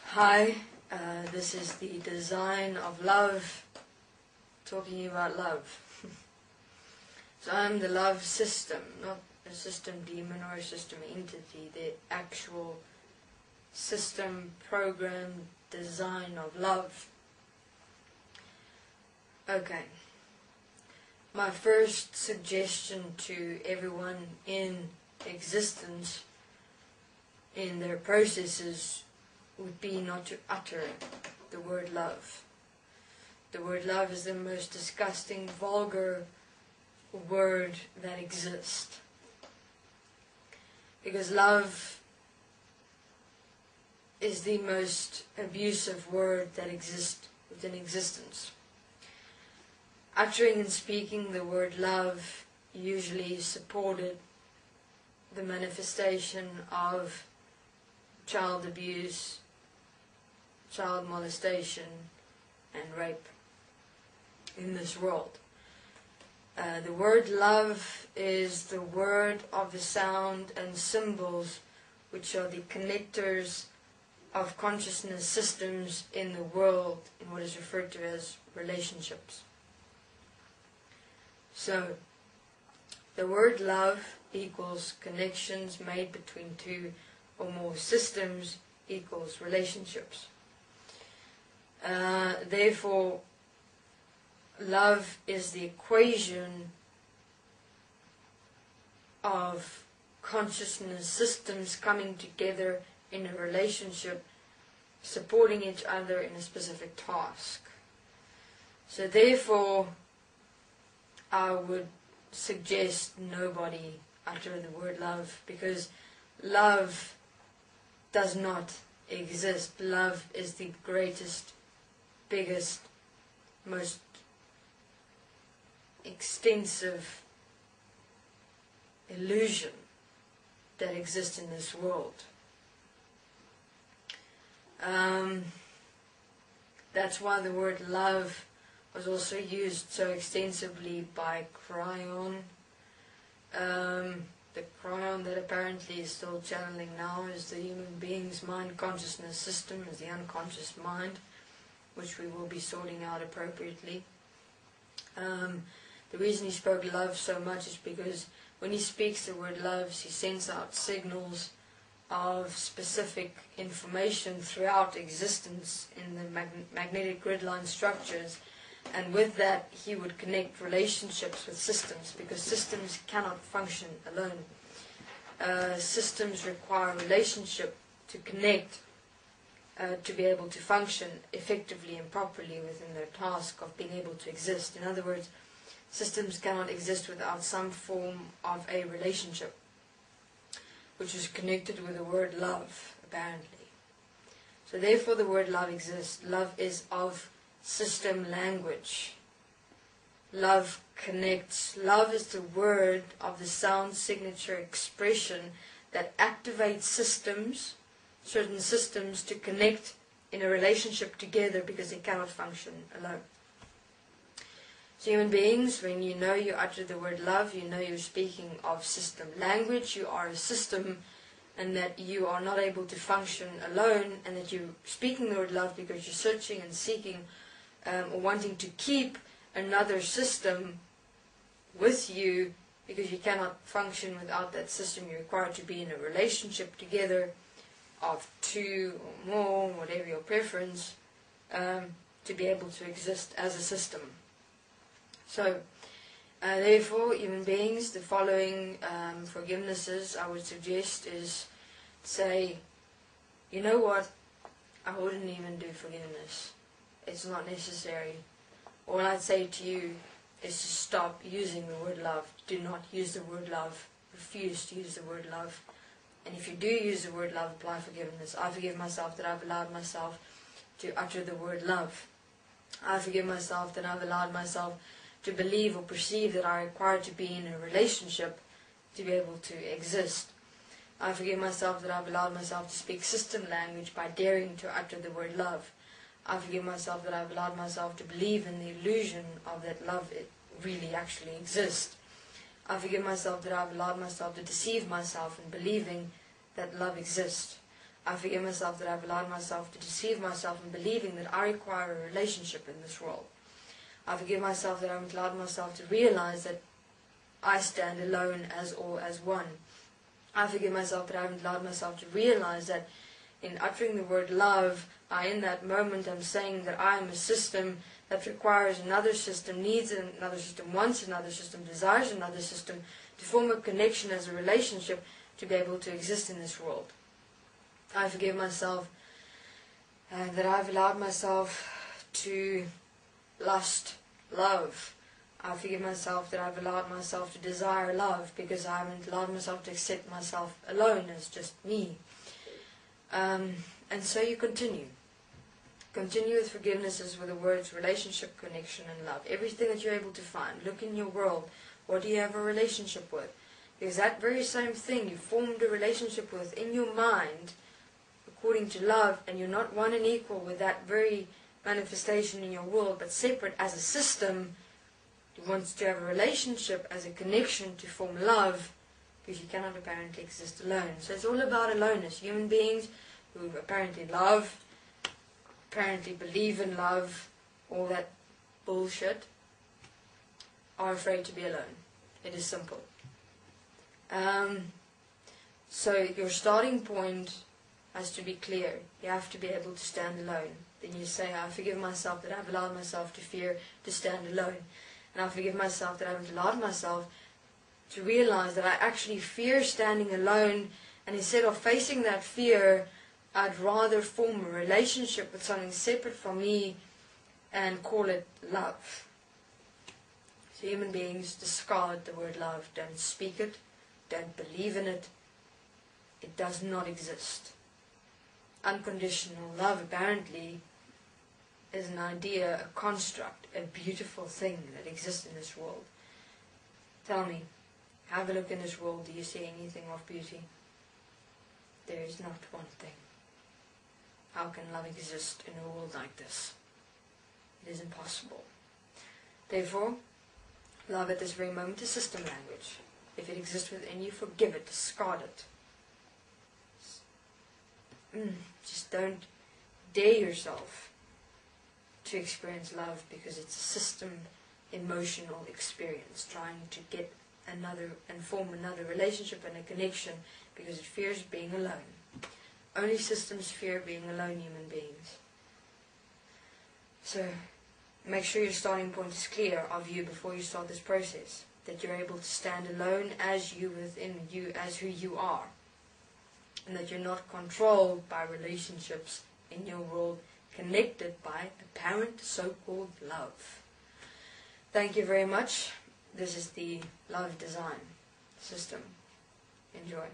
Hi, this is the design of love, talking about love. So I'm the love system, not a system demon or a system entity, the actual system, program, design of love. Okay. My first suggestion to everyone in existence in their processes would be not to utter the word love. The word love is the most disgusting, vulgar word that exists. Because love is the most abusive word that exists within existence. Uttering and speaking the word love usually supported the manifestation of child abuse, child molestation, and rape in this world. The word love is the word of the sound and symbols which are the connectors of consciousness systems in the world in what is referred to as relationships. So, the word love equals connections made between two or more systems equals relationships. Therefore, love is the equation of consciousness systems coming together in a relationship, supporting each other in a specific task. So therefore, I would suggest nobody utter the word love, because love does not exist. Love is the greatest, biggest, most extensive illusion that exists in this world. That's why the word love was also used so extensively by Cryon. The Cryon that apparently is still channeling now is the human being's mind consciousness system, is the unconscious mind, which we will be sorting out appropriately. The reason he spoke love so much is because when he speaks the word love, he sends out signals of specific information throughout existence in the magnetic grid line structures, and with that he would connect relationships with systems, because systems cannot function alone. Systems require relationship to connect, to be able to function effectively and properly within their task of being able to exist. In other words, systems cannot exist without some form of a relationship, which is connected with the word love, apparently. So therefore the word love exists. Love is of system language. Love connects. Love is the word of the sound signature expression that activates systems, certain systems, to connect in a relationship together, because they cannot function alone. So human beings, when you know you utter the word love, you know you're speaking of system language. You are a system, and that you are not able to function alone, and that you're speaking the word love because you're searching and seeking or wanting to keep another system with you, because you cannot function without that system. You're required to be in a relationship together of two or more, whatever your preference, to be able to exist as a system. So, therefore, human beings, the following forgivenesses I would suggest is, say, you know what, I wouldn't even do forgiveness. It's not necessary. All I'd say to you is to stop using the word love. Do not use the word love. Refuse to use the word love. And if you do use the word love, apply forgiveness. I forgive myself that I've allowed myself to utter the word love. I forgive myself that I've allowed myself to believe or perceive that I require to be in a relationship to be able to exist. I forgive myself that I've allowed myself to speak system language by daring to utter the word love. I forgive myself that I've allowed myself to believe in the illusion of that love it really actually exists. I forgive myself that I've allowed myself to deceive myself in believing that love exists. I forgive myself that I've allowed myself to deceive myself in believing that I require a relationship in this world. I forgive myself that I've allowed myself to realize that I stand alone as all as one. I forgive myself that I haven't allowed myself to realize that in uttering the word love, I in that moment am saying that I am a system that requires another system, needs another system, wants another system, desires another system, to form a connection as a relationship to be able to exist in this world. I forgive myself that I've allowed myself to lust love. I forgive myself that I've allowed myself to desire love because I haven't allowed myself to accept myself alone as just me. And so you continue. Continue with forgiveness as with the words relationship, connection, and love. Everything that you're able to find. Look in your world. What do you have a relationship with? Because that very same thing you formed a relationship with in your mind, according to love, and you're not one and equal with that very manifestation in your world, but separate as a system. You want to have a relationship as a connection to form love, because you cannot apparently exist alone. So it's all about aloneness. Human beings who apparently love, apparently believe in love, all that bullshit, are afraid to be alone. It is simple. So your starting point has to be clear. You have to be able to stand alone. Then you say, I forgive myself that I've allowed myself to fear to stand alone. And I forgive myself that I haven't allowed myself to realize that I actually fear standing alone, and instead of facing that fear, I'd rather form a relationship with something separate from me and call it love. So human beings discard the word love. Don't speak it. Don't believe in it. It does not exist. Unconditional love apparently is an idea, a construct, a beautiful thing that exists in this world. Tell me, have a look in this world. Do you see anything of beauty? There is not one thing. How can love exist in a world like this? It is impossible. Therefore, love at this very moment is system language. If it exists within you, forgive it, discard it. Just don't dare yourself to experience love, because it's a system emotional experience trying to get another and form another relationship and a connection because it fears being alone. Only systems fear being alone, human beings. So make sure your starting point is clear of you before you start this process, that you're able to stand alone as you within you, as who you are, and that you're not controlled by relationships in your world, connected by apparent so-called love. Thank you very much. This is the love design system. Enjoy.